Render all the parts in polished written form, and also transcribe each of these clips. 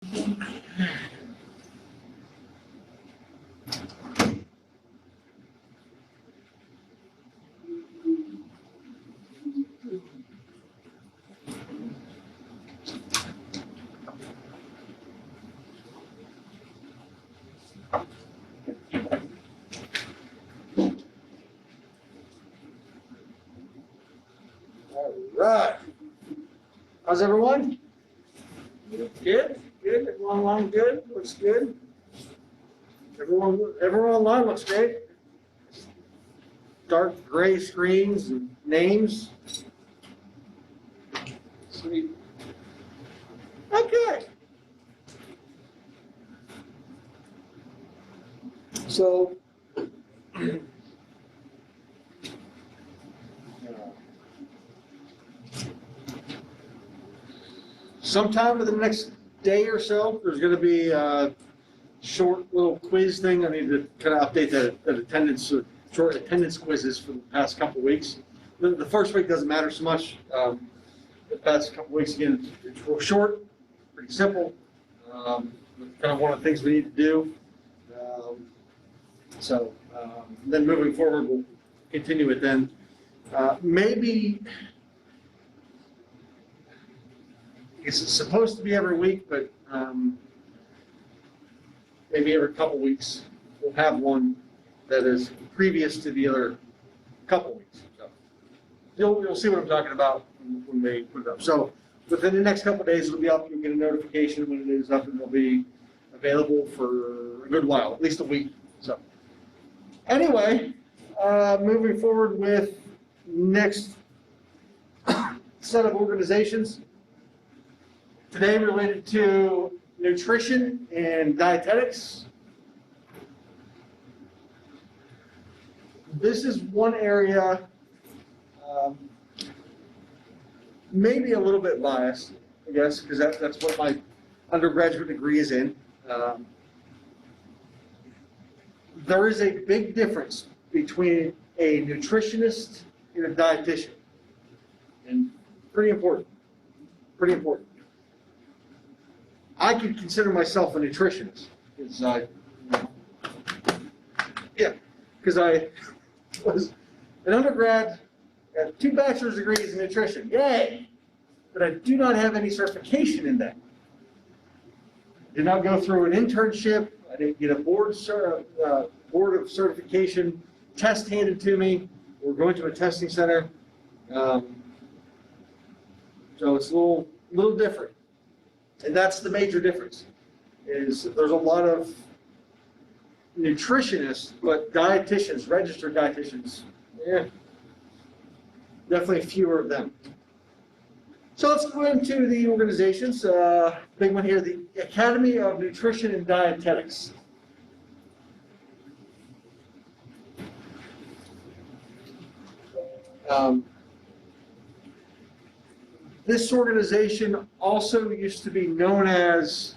All right. How's everyone? Good? Good? Everyone online good? Looks good? Everyone online looks great. Dark gray screens and names. Sweet. Okay. So, sometime within the next day or so, there's going to be a short little quiz thing. I need to kind of update that attendance, short attendance quizzes for the past couple of weeks. The first week doesn't matter so much. The past couple of weeks, again, it's short, pretty simple. Kind of one of the things we need to do. Then moving forward, we'll continue it then. Maybe, it's supposed to be every week, but maybe every couple weeks we'll have one that is previous to the other couple weeks. So you'll see what I'm talking about when we put it up. So within the next couple of days, it'll be up. You'll get a notification when it is up, and it'll be available for a good while, at least a week. So anyway, moving forward with next set of organizations. Today related to nutrition and dietetics. This is one area, maybe a little bit biased, I guess, because that's what my undergraduate degree is in. There is a big difference between a nutritionist and a dietitian, and pretty important, pretty important. I could consider myself a nutritionist, because I was an undergrad, got 2 bachelor's degrees in nutrition, yay! But I do not have any certification in that. I did not go through an internship. I didn't get a board of certification test handed to me. We're going to a testing center, so it's a little different. And that's the major difference, is there's a lot of nutritionists, but dietitians, registered dietitians, definitely fewer of them. So let's go into the organizations. Big one here, the Academy of Nutrition and Dietetics. This organization also used to be known as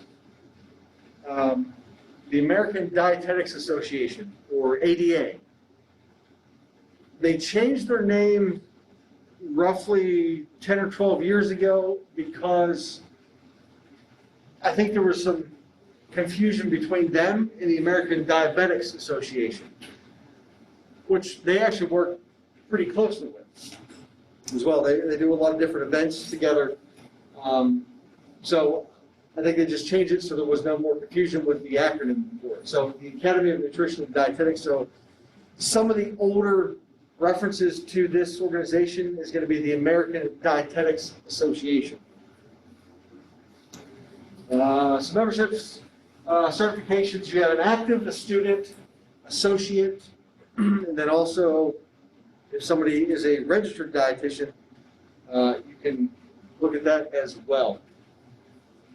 the American Dietetics Association, or ADA. They changed their name roughly 10 or 12 years ago because I think there was some confusion between them and the American Diabetics Association, which they actually work pretty closely with as well. They do a lot of different events together. So I think they just changed it so there was no more confusion with the acronym for it. So the Academy of Nutrition and Dietetics. So some of the older references to this organization is going to be the American Dietetics Association. Some memberships, certifications. You have an active, a student, associate, and then also if somebody is a registered dietitian, you can look at that as well.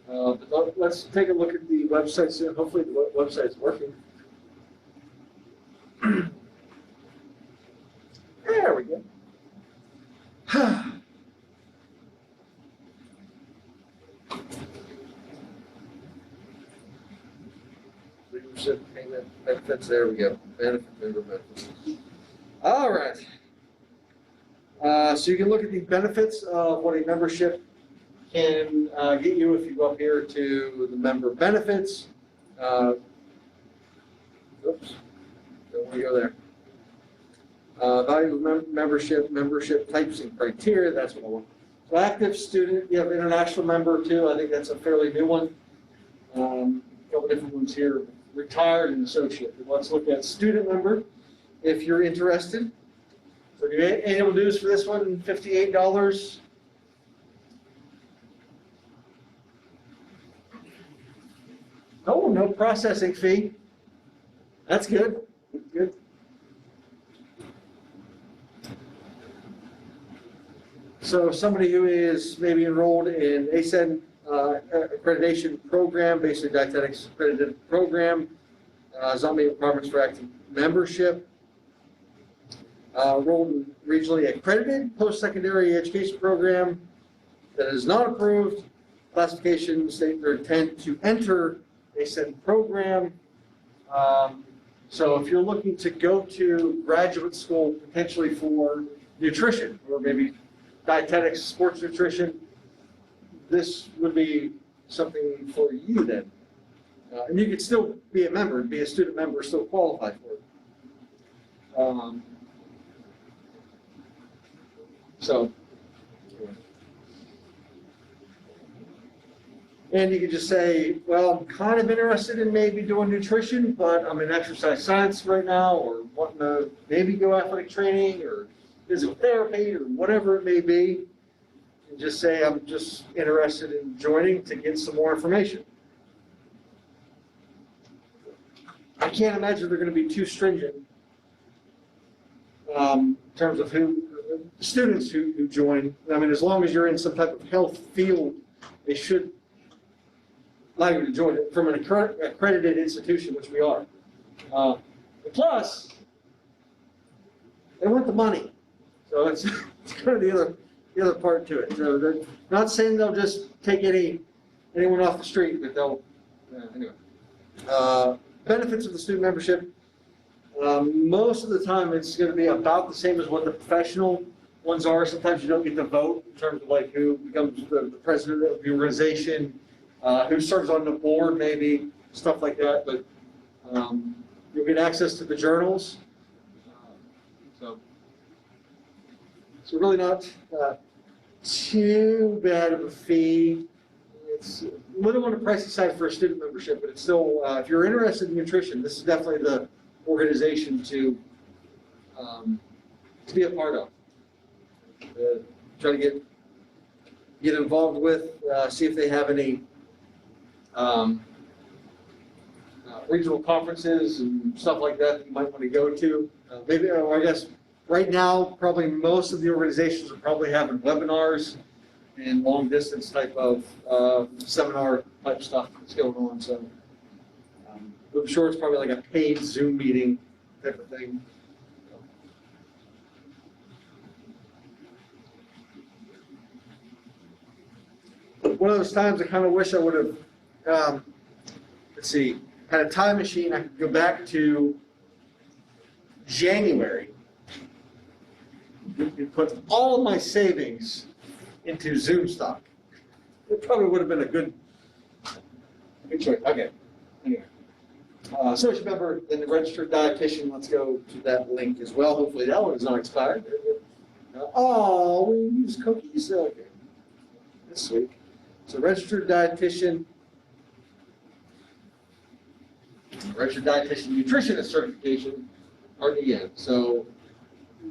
But let's take a look at the website soon. Hopefully the website's working. There we go. Leadership payment benefits. There we go. Benefit member benefits. All right. So you can look at the benefits of what a membership can get you if you go up here to the member benefits. Oops, don't want to go there. Value of membership types and criteria, that's what I want. So active student, you have international member too, I think that's a fairly new one. A couple different ones here, retired and associate. Let's look at student member, if you're interested. So the annual dues for this one, $58. Oh, no processing fee. That's good. Good. So somebody who is maybe enrolled in ASEN accreditation program, basically dietetics accredited program, does not meet requirements for active membership. Enrolled in regionally accredited post-secondary education program that is not approved. Classification state their intent to enter ASEN program. So if you're looking to go to graduate school potentially for nutrition or maybe dietetics, sports nutrition, this would be something for you then. And you could still be a member, be a student member, still qualify for it. And you could just say, well, I'm kind of interested in maybe doing nutrition, but I'm in exercise science right now, or wanting to maybe go athletic training or physical therapy or whatever it may be. And just say, I'm just interested in joining to get some more information. I can't imagine they're going to be too stringent in terms of who students who join. I mean, as long as you're in some type of health field, they should allow you to join it from an accredited institution, which we are. Plus, they want the money, so it's kind of the other part to it. So they're not saying they'll just take anyone off the street, but they'll anyway. Benefits of the student membership. Most of the time, it's going to be about the same as what the professional ones are. Sometimes you don't get to vote in terms of like who becomes the president of the organization. Who serves on the board, maybe, stuff like that, but you'll get access to the journals. So really not too bad of a fee. It's a little on the pricey side for a student membership, but it's still, if you're interested in nutrition, this is definitely the organization to be a part of. Try to get involved with, see if they have any regional conferences and stuff like that you might want to go to. Maybe, I guess, right now, probably most of the organizations are probably having webinars and long distance type of seminar type stuff that's going on. So I'm sure it's probably like a paid Zoom meeting type of thing. One of those times I kind of wish I would have let's see, had a time machine. I could go back to January and put all of my savings into Zoom stock. It probably would have been a good choice. Okay. Anyway. Associate member, then the registered dietitian. Let's go to that link as well. Hopefully that one is not expired. Oh, we use cookies? Okay. That's sweet. So registered dietitian. Registered dietitian nutritionist certification, RDN. So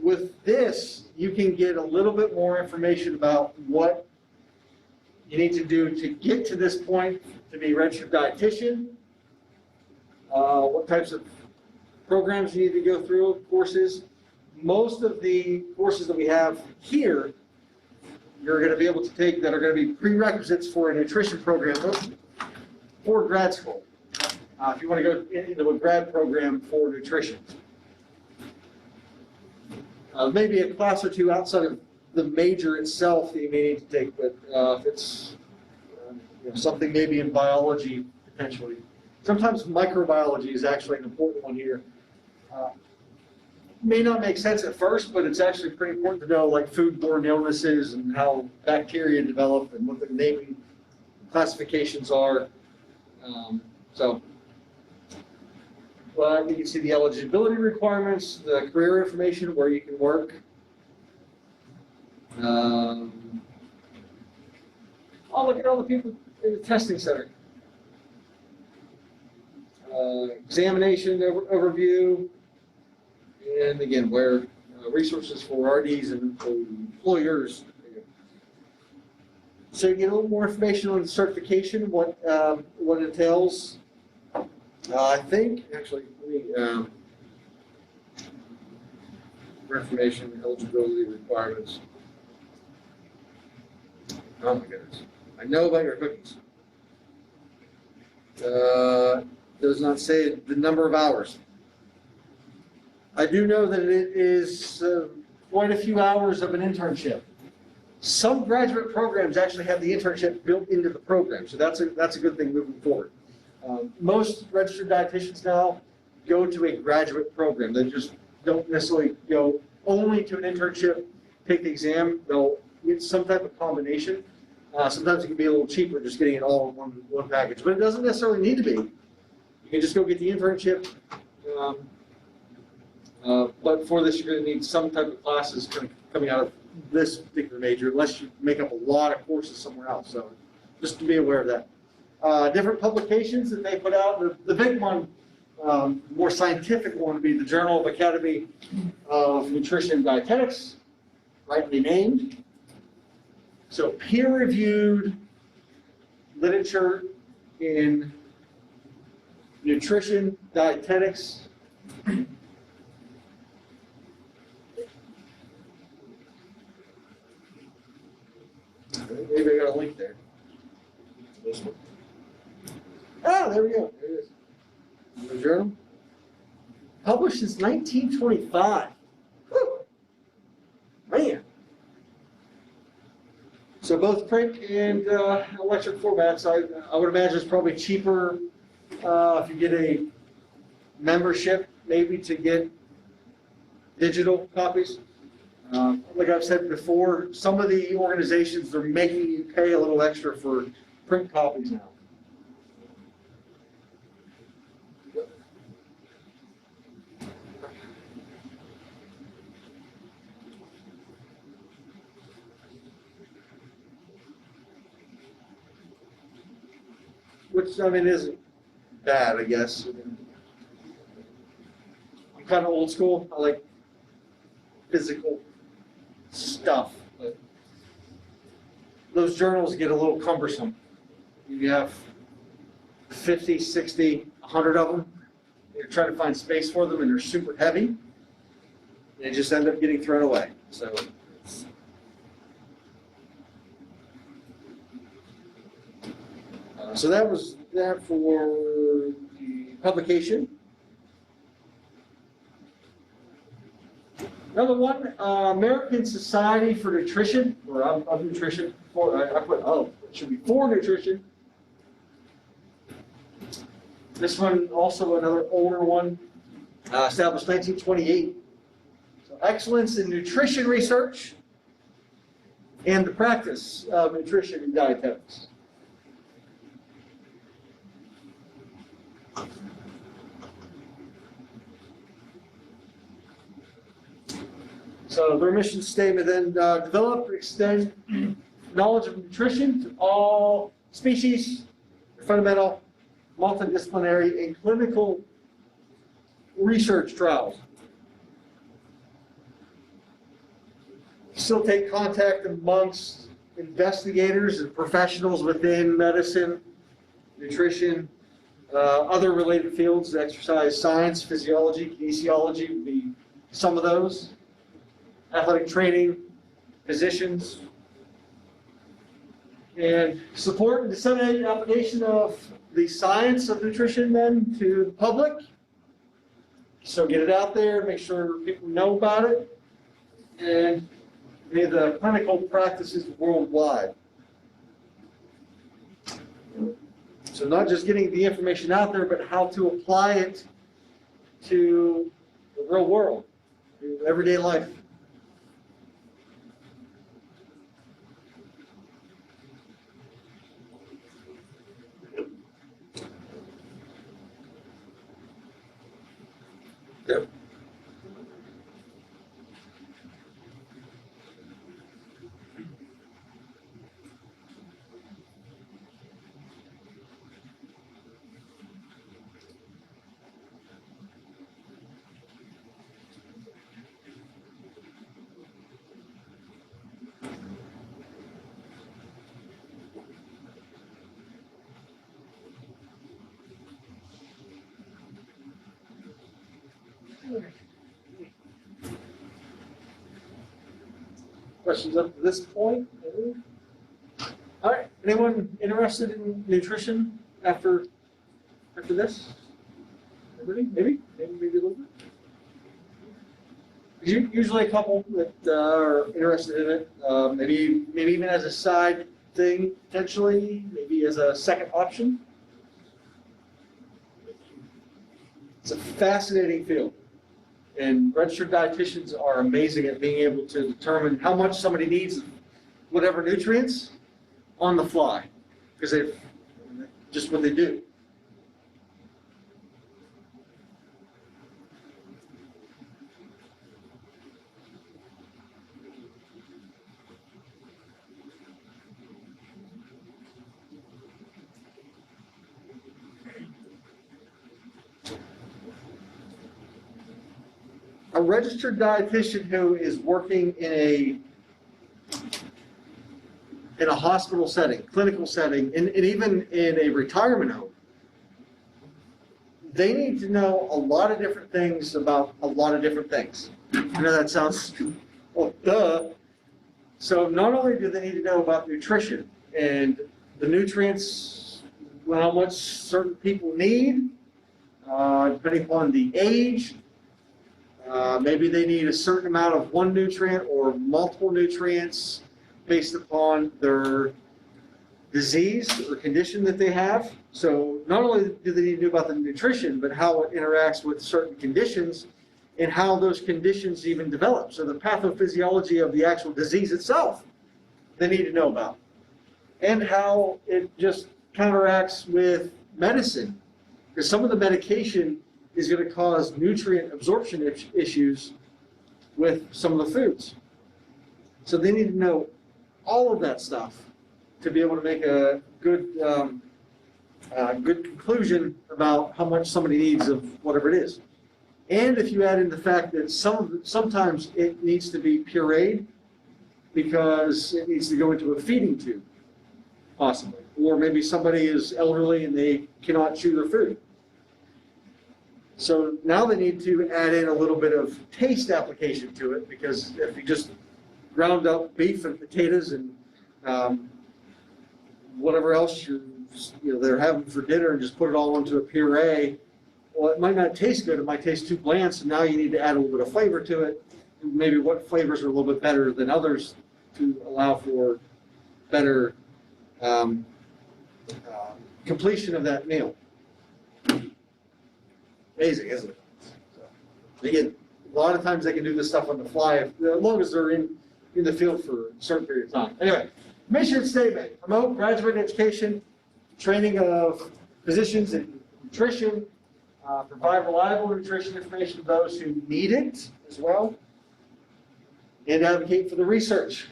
with this, you can get a little bit more information about what you need to do to get to this point to be registered dietitian, what types of programs you need to go through, courses. Most of the courses that we have here, you're going to be able to take that are going to be prerequisites for a nutrition program for grad school. If you want to go into a grad program for nutrition. Maybe a class or two outside of the major itself that you may need to take, but if it's something maybe in biology, potentially. Sometimes microbiology is actually an important one here. may not make sense at first, but it's actually pretty important to know like foodborne illnesses and how bacteria develop and what the naming classifications are. Well, you can see the eligibility requirements, the career information, where you can work. Oh, look at all the people in the testing center. Examination overview, and again, where resources for RDs and for employers. So you get a little more information on the certification, what it entails. I think, actually, let me, information, eligibility requirements. Oh my goodness. I know about your cookies. Does not say the number of hours. I do know that it is quite a few hours of an internship. Some graduate programs actually have the internship built into the program, so that's a good thing moving forward. Most registered dietitians now go to a graduate program. They just don't necessarily go only to an internship, take the exam. They'll get some type of combination. Sometimes it can be a little cheaper just getting it all in one package, but it doesn't necessarily need to be. You can just go get the internship. But for this, you're going to need some type of classes coming out of this particular major, unless you make up a lot of courses somewhere else. So just to be aware of that. Different publications that they put out. The big one, more scientific one, would be the Journal of Academy of Nutrition and Dietetics, rightly named. So peer-reviewed literature in nutrition, dietetics. Maybe I got a link there. This one. Ah, there we go. There it is. The journal. Published since 1925. Whew. Man. So both print and electric formats. I would imagine it's probably cheaper if you get a membership, maybe to get digital copies. Like I've said before, some of the organizations are making you pay a little extra for print copies now. Which, I mean, isn't bad, I guess. I'm kind of old school. I like physical stuff, but those journals get a little cumbersome. You have 50, 60, 100 of them. You're trying to find space for them, and they're super heavy. They just end up getting thrown away. So that was that for the publication. Another one, American Society for Nutrition, or of Nutrition. I put, oh, it should be for nutrition. This one, also another older one, established 1928. So excellence in nutrition research and the practice of nutrition and dietetics. So their mission statement then, develop and extend knowledge of nutrition to all species, fundamental, multidisciplinary, and clinical research trials. Facilitate contact amongst investigators and professionals within medicine, nutrition, other related fields, exercise science, physiology, kinesiology would be some of those. Athletic training, physicians, and support and disseminate application of the science of nutrition then to the public. So get it out there, make sure people know about it, and the clinical practices worldwide. So not just getting the information out there, but how to apply it to the real world. everyday life. Yep. Questions up to this point? All right. Anyone interested in nutrition after this? Everybody? Maybe a little bit. Usually a couple that are interested in it. Maybe even as a side thing potentially. Maybe as a second option. It's a fascinating field. And registered dietitians are amazing at being able to determine how much somebody needs of whatever nutrients on the fly, because they've just what they do. A registered dietitian who is working in a hospital setting, clinical setting, and even in a retirement home, they need to know a lot of different things about a lot of different things. I know that sounds, well, duh. So not only do they need to know about nutrition and the nutrients, how much certain people need, depending upon the age, maybe they need a certain amount of one nutrient or multiple nutrients based upon their disease or condition that they have. So not only do they need to know about the nutrition, but how it interacts with certain conditions and how those conditions even develop. So the pathophysiology of the actual disease itself, they need to know about. And how it just counteracts with medicine. Because some of the medication is going to cause nutrient absorption issues with some of the foods. So they need to know all of that stuff to be able to make a good good conclusion about how much somebody needs of whatever it is. And if you add in the fact that sometimes it needs to be pureed because it needs to go into a feeding tube, possibly. Or maybe somebody is elderly and they cannot chew their food. So now they need to add in a little bit of taste application to it, because if you just ground up beef and potatoes and whatever else they're having for dinner and just put it all into a puree, well, it might not taste good. It might taste too bland. So now you need to add a little bit of flavor to it. Maybe what flavors are a little bit better than others to allow for better completion of that meal. Amazing, isn't it? So, again, a lot of times they can do this stuff on the fly as long as they're in the field for a certain period of time. Anyway, mission statement: promote graduate education, training of physicians in nutrition, provide reliable nutrition information to those who need it as well, and advocate for the research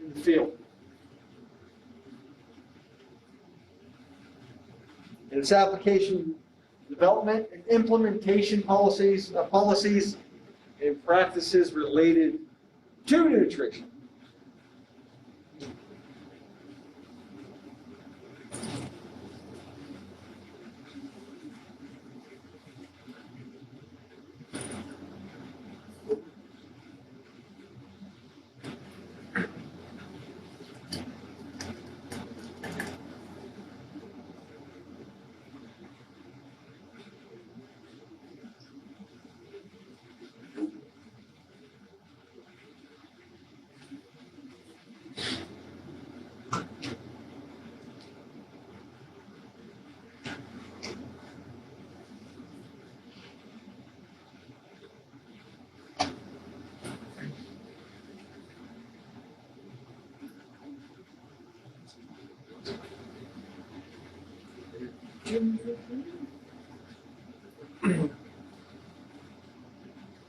in the field. And its application, development and implementation policies and practices related to nutrition.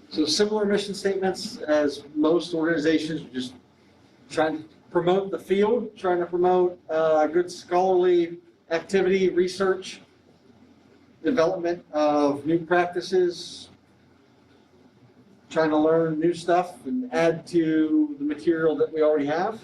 So similar mission statements as most organizations, just trying to promote the field, trying to promote good scholarly activity, research, development of new practices, trying to learn new stuff and add to the material that we already have.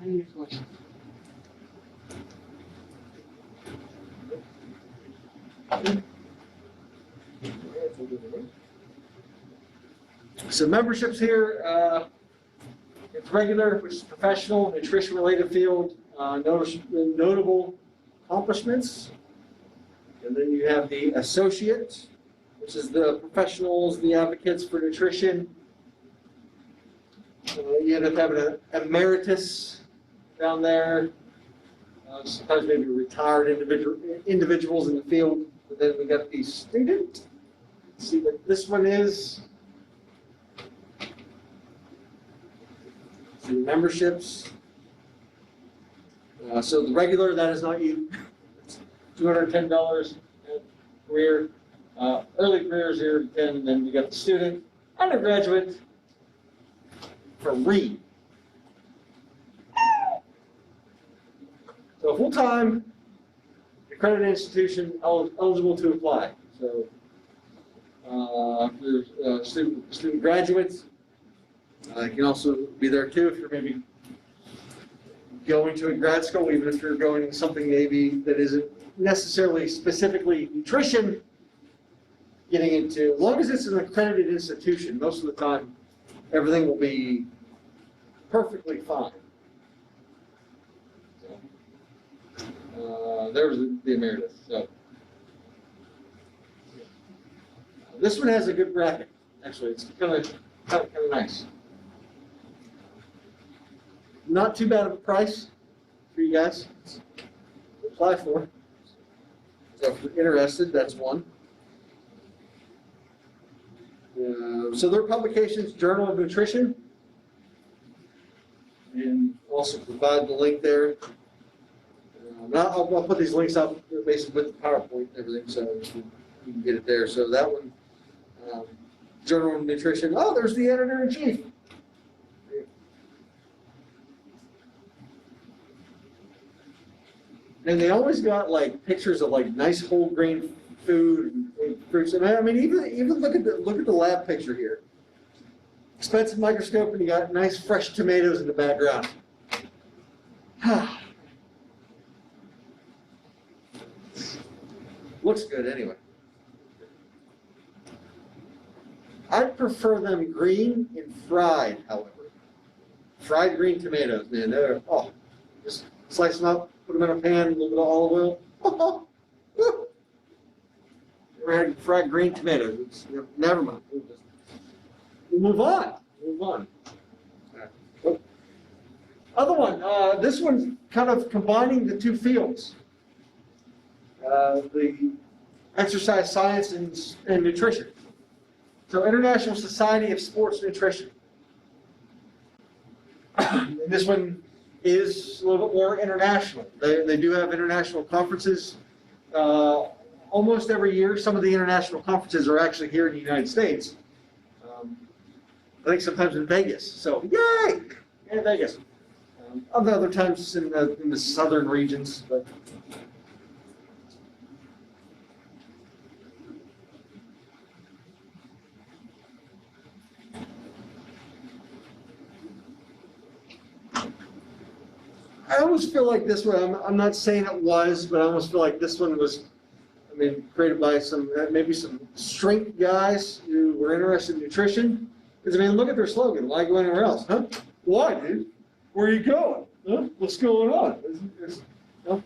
Any questions? So memberships here, it's regular, which is professional, nutrition-related field, notable accomplishments. And then you have the associate, which is the professionals, the advocates for nutrition. You end up having an emeritus down there. Sometimes maybe retired individuals in the field. But then we got the student. Let's see what this one is. See memberships. So the regular, that is not you. It's $210 career. Early career 0 to 10, and then you got the student, undergraduate, free. So full-time, accredited institution eligible to apply. So if you're student graduates, you can also be there too if you're maybe going to a grad school, even if you're going to something maybe that isn't necessarily specifically nutrition, getting into, as long as it's an accredited institution, most of the time, everything will be perfectly fine. There's the emeritus. So this one has a good bracket. Actually, it's kind of nice. Not too bad of a price for you guys to apply for. So if you're interested, that's one. So their publications, Journal of Nutrition, and also provide the link there. I'll put these links up basically with the PowerPoint and everything, so you can get it there. So that one, Journal of Nutrition. Oh, there's the editor-in-chief. And they always got like pictures of like nice whole grain food and fruits. And I mean, even look at the lab picture here. Expensive microscope, and you got nice fresh tomatoes in the background. Looks good anyway. I'd prefer them green and fried, however. Fried green tomatoes, man, they're, just slice them up, put them in a pan, a little bit of olive oil. Never had fried green tomatoes. Never mind. We'll move on. Other one, this one's kind of combining the two fields. The exercise science and nutrition. So International Society of Sports Nutrition. And this one is a little bit more international. They do have international conferences almost every year. Some of the international conferences are actually here in the United States. I think sometimes in Vegas. So yay! In Vegas. Other times in the southern regions, but. I almost feel like this one, I'm not saying it was, but I almost feel like this one was, created by maybe some strength guys who were interested in nutrition. Because, look at their slogan, why go anywhere else? Huh? Why, dude? Where are you going? Huh? What's going on?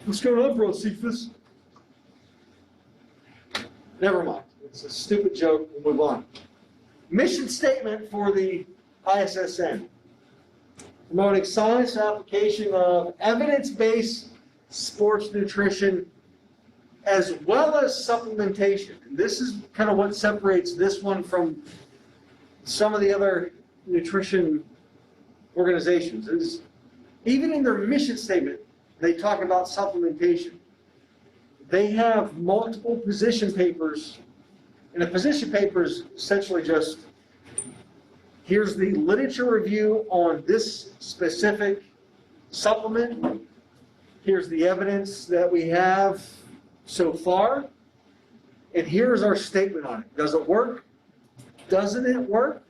What's going on, bro, Cephas? Never mind. It's a stupid joke. We'll move on. Mission statement for the ISSN. Promoting science and application of evidence-based sports nutrition as well as supplementation. And this is kind of what separates this one from some of the other nutrition organizations. Is even in their mission statement, they talk about supplementation. They have multiple position papers, and a position paper is essentially just, here's the literature review on this specific supplement. Here's the evidence that we have so far. And here's our statement on it. Does it work? Doesn't it work?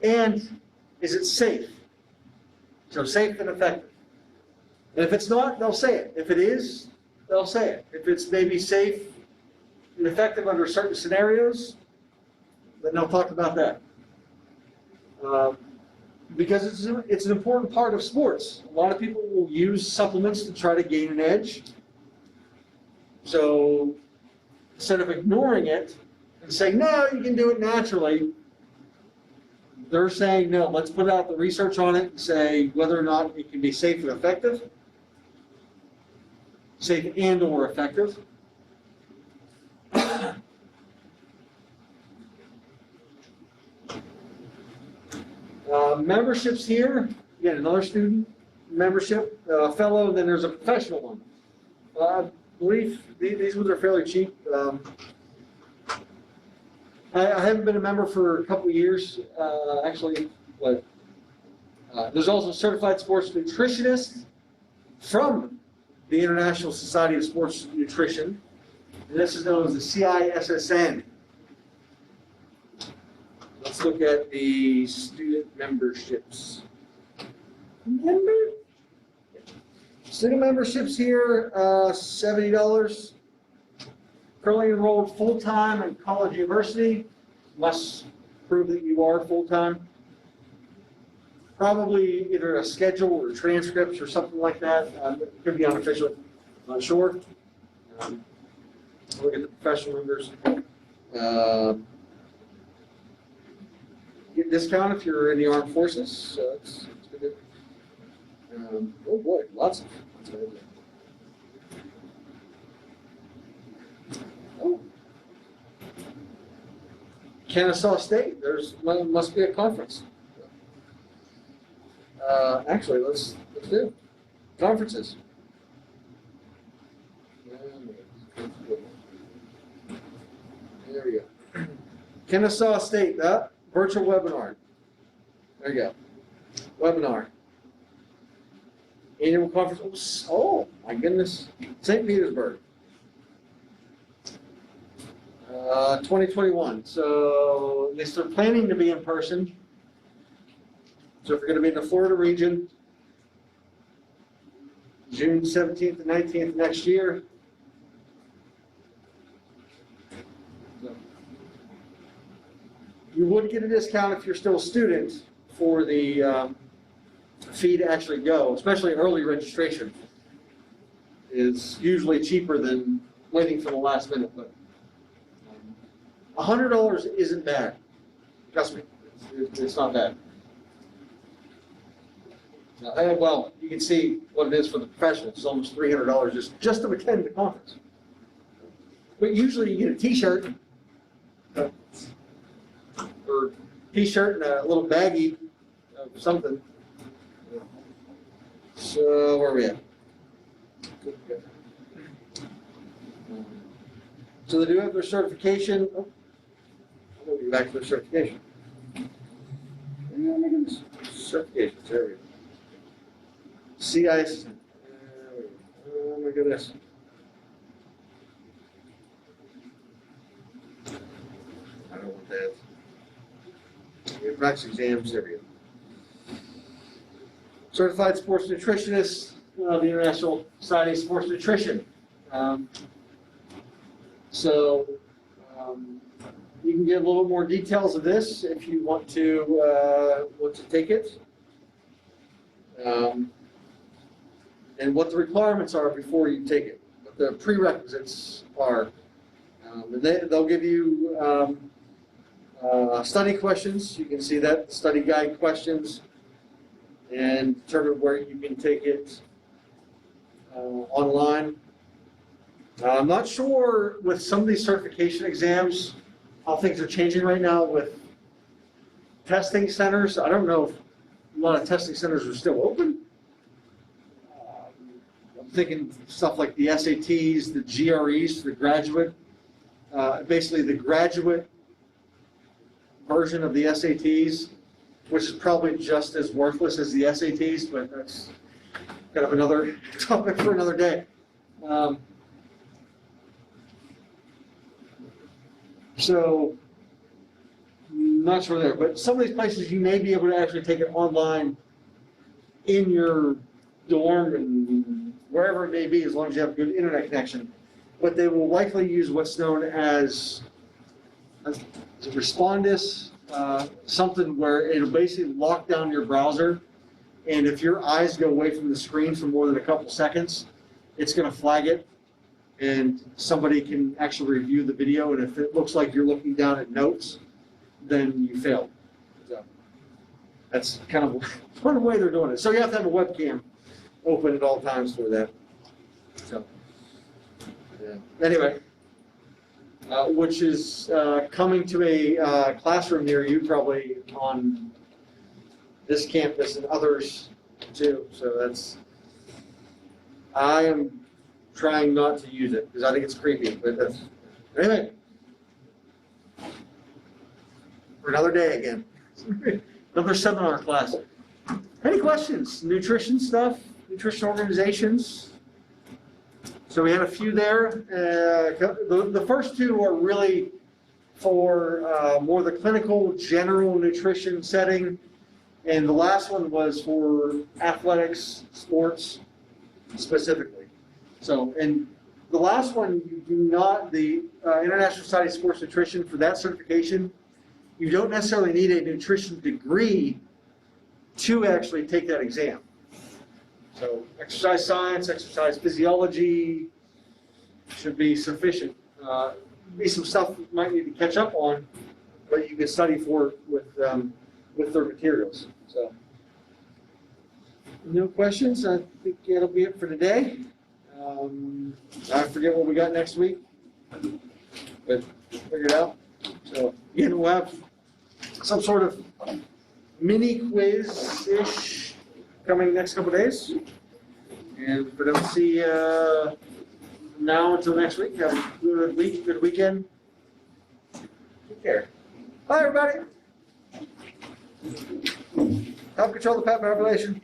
And is it safe? So safe and effective. And if it's not, they'll say it. If it is, they'll say it. If it's maybe safe and effective under certain scenarios, then they'll talk about that. Because it's an important part of sports. A lot of people will use supplements to try to gain an edge. So instead of ignoring it and saying, no, you can do it naturally, they're saying, no, let's put out the research on it and say whether or not it can be safe and effective. Safe and or effective. Memberships here, again, another student membership, fellow, then there's a professional one. I believe these ones are fairly cheap. I haven't been a member for a couple of years, actually, but there's also a certified sports nutritionist from the International Society of Sports Nutrition, and this is known as the CISSN. Let's look at the student memberships. Student memberships here, $70. Currently enrolled full-time in college university. Must prove that you are full-time. Probably either a schedule or transcripts or something like that. It could be unofficial, not sure. Look at the professional members. Get a discount if you're in the armed forces. So it's good. Oh boy, lots of. Oh. Kennesaw State. Must be a conference. Actually, let's do conferences. There we go. Kennesaw State. Virtual webinar. There you go. Webinar. Annual conference. Oh, my goodness. St. Petersburg. 2021. So at least they're planning to be in person. So if you're going to be in the Florida region, June 17th and 19th next year. You would get a discount if you're still a student for the fee to actually go, especially early registration is usually cheaper than waiting for the last minute. But $100 isn't bad. Trust me, it's not bad. Well, you can see what it is for the professionals. It's almost $300 just to attend the conference. But usually you get a T-shirt. Or T-shirt and a little baggie of something. So where are we at? So they do have their certification. Oh, we'll get back to their certification. Certifications, there we go. CIS. Oh my goodness. I don't want that. Practice exams, there we go. Certified Sports Nutritionist, the International Society of Sports Nutrition. You can get a little more details of this if you want to take it. And what the requirements are before you take it. What the prerequisites are. And they'll give you study questions. You can see that, study guide questions, and determine where you can take it online. I'm not sure with some of these certification exams, how things are changing right now with testing centers. I don't know if a lot of testing centers are still open. I'm thinking stuff like the SATs, the GREs, the graduate, basically the graduate version of the SATs, which is probably just as worthless as the SATs, but that's kind of another topic for another day. So, not sure there, but some of these places you may be able to actually take it online in your dorm and wherever it may be, as long as you have a good internet connection. But they will likely use what's known as Respondus, something where it'll basically lock down your browser, and if your eyes go away from the screen for more than a couple seconds, it's going to flag it, and somebody can actually review the video, and if it looks like you're looking down at notes, then you failed. So that's kind of one way they're doing it. So you have to have a webcam open at all times for that. So yeah. Anyway, which is coming to a classroom near you, probably on this campus and others too. So that's, I am trying not to use it because I think it's creepy. But that's, anyway, for another day again, another seminar class. Any questions? Nutrition stuff, nutrition organizations. So we had a few there. The first two are really for more the clinical general nutrition setting, and the last one was for athletics, sports specifically. So, and the last one, you do not, the International Society of Sports Nutrition, for that certification, you don't necessarily need a nutrition degree to actually take that exam. So exercise science, exercise physiology should be sufficient. Be some stuff you might need to catch up on, but you can study for with their materials. So, no questions? I think that'll be it for today. I forget what we got next week, but figure it out. So again, we'll have some sort of mini quiz-ish coming next couple of days. And for them to see now until next week, have a good week, good weekend. Take care. Bye, everybody. Help control the pet population.